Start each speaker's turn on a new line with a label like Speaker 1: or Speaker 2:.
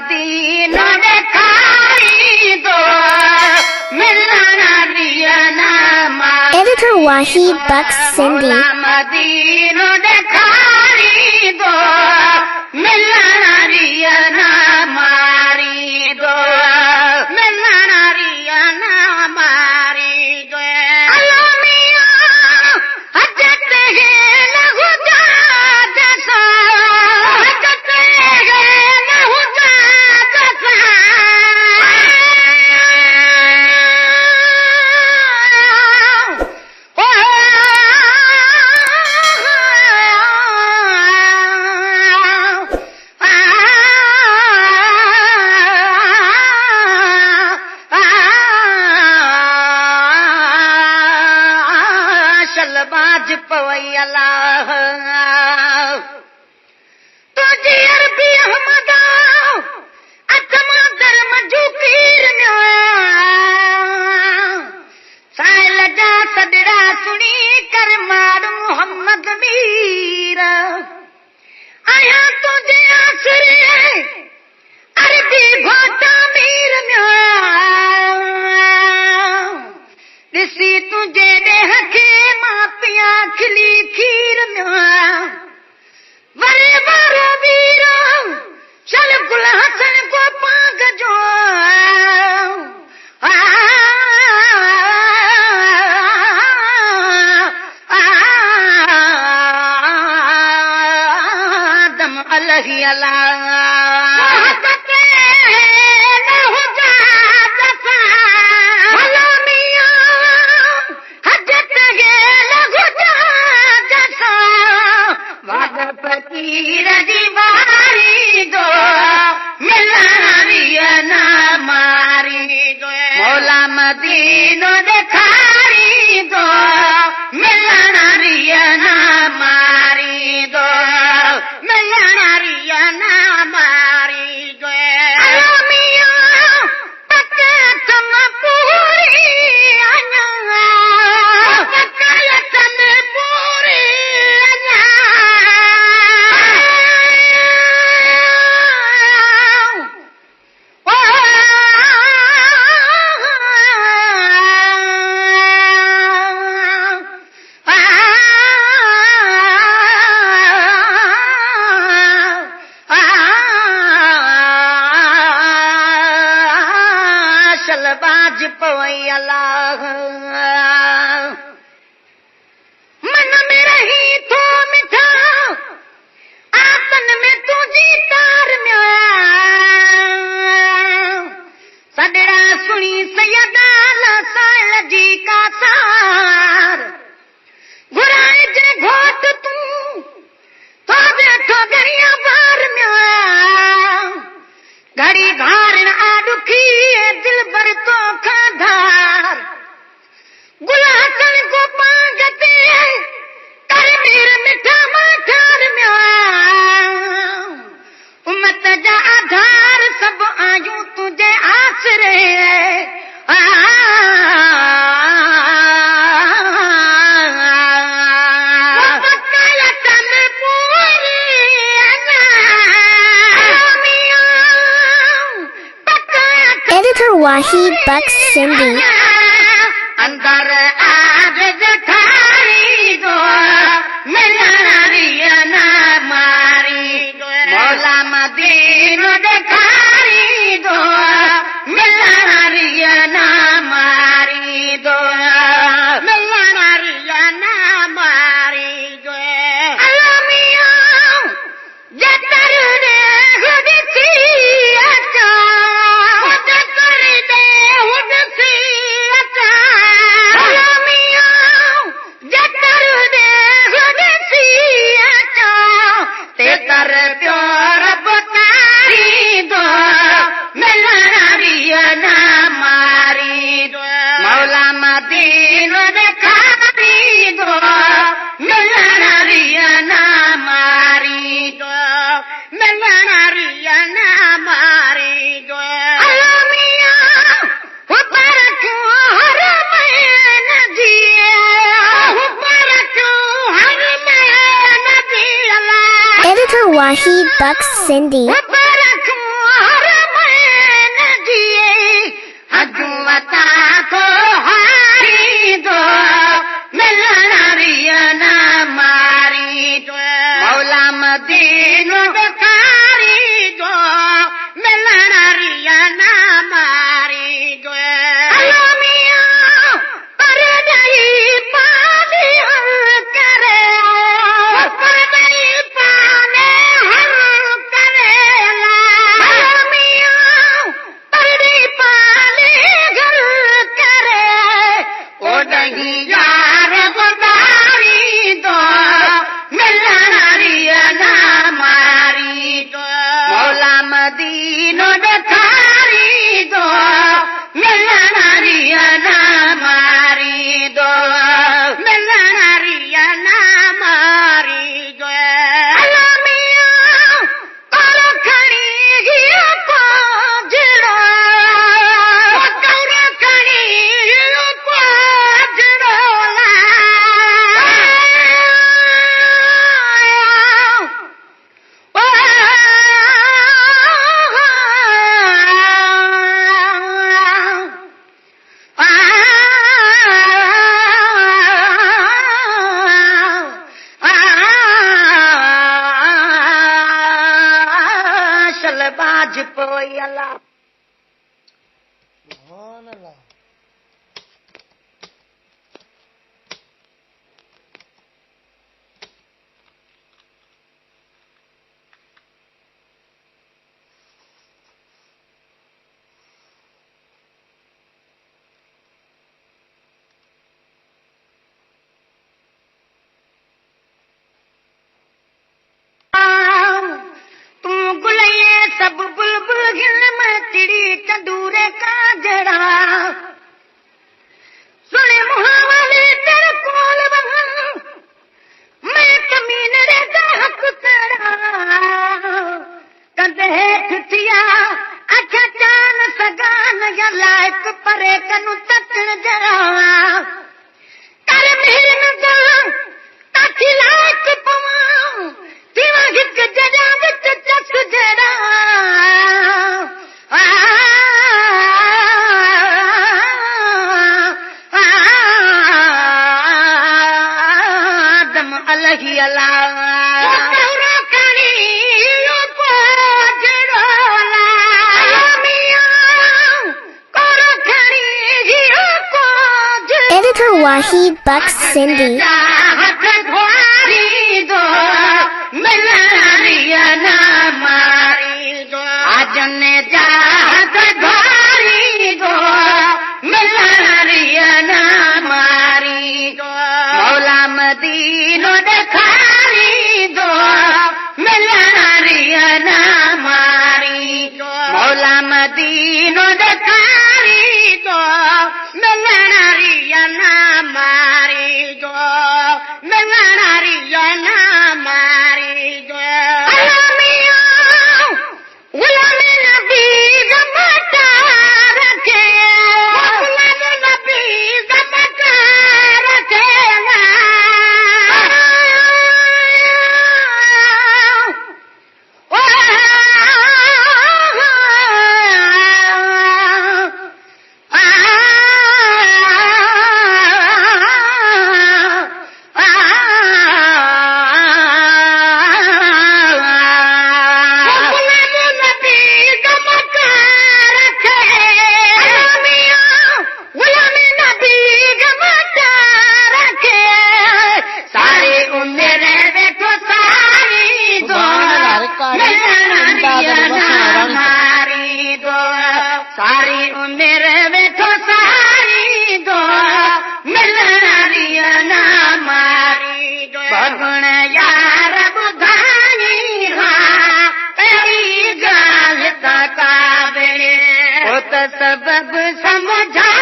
Speaker 1: मदीनो ॾेखारी दो मिलण रियना मारी
Speaker 2: Editor Wahid Bucks Sindhi
Speaker 1: मदीनो ॾेखारी दो मिलण रियना मारी दो मिलण रियना मारी दो अल्लाह मियां हजत है लहू जा जसा हजत है लहू जा जसा शलबाज पवई अल्लाह तुझी अरबी अहमदा अतमा धर्म झुकीर साहिल जा सदड़ा सुनी कर मार मोहम्मद मीर आया तुझे आसरे अरबी भाटा मीर ॾिसी तुझे ॾेह खे मां पिया खिली खीर वरे वारो वीर चल गुल हसन को पाग जो दम अलही अल्लाह फकीर जी बारी दो मिलण रियना मारी दो मौला मदीनो ॾेखारी दो मिलण रियना मारी दो मिलण रियना मारी दो अल्लाह मियां पक तुम पूरी अञा पक तुम पूरी शलबाज पवई अल्लाह मन में रही थो मिठा आतन में तुझी तार सदड़ा सुनी सैयदा साइल जी का सार घुराए जे घोट तूं तो बैठो घड़िया बार घड़ी घारण आ दुखी दिल भर तो खाधार गुला हसन को पागते कर मेर मिठा माठार उम्मत जा आधार सब आयूं तुझे आसरे
Speaker 2: Editor Wahid Bucks Sindhi
Speaker 1: अंदर आग ॾेखारी दो मिलण रियना मारी दो मौला मदीनो ॾेखारी दो मिलण रियना मारी दो मिलण रियना मारी दो अल्लाह मियां जतर दे ॾिसी अचा तेतर प्योर बतारी दो मिलण रियना मारी दो मौला मदीनो ॾेखारी दो मिलण रियना मारी दो मिलण रियना मारी दो अल्लाह मियां ऊपर क्यों हर महीने जिए ऊपर क्यों हर महीने जिए
Speaker 2: Editor Wahid Bucks Sindhi
Speaker 1: ऊपर क्यों हर दीनो ॾेखारी दो मिलण रिया ना मारी दो मिलण रिया ना मारी दो बाज पोई अल्लाह सुभान अल्लाह सब बुलबुल गिल में चिड़ी तंदूरे का जड़ा सुने मुहावले तेरे कोल बहन मैं कमीने रे हक तेरा कंधे ठिया अच्छा चान सगान या लायक परे कनु तकन जरा कर मेहर न जा ताकि लायक पवा तीवा हिक जजा विच चस जड़ा दम अलही अल्लाह
Speaker 2: Editor Wahid Bucks Cindy.
Speaker 1: आजने जात धारी दो मिलरिया ना मारी दो मौला मदीनो ॾेखारी दो मिलरिया ना मारी दो मौला मदीनो ॾेखारी दो मिलरिया ना मारी दो मिलरिया ना मारी दो सारी उम्र वेठो सारी दो मिलरिया ना मारी दो भगुण यार ॿुधाई हा अहिड़ी ॻाल्हि त काबे ओ त सबब समझा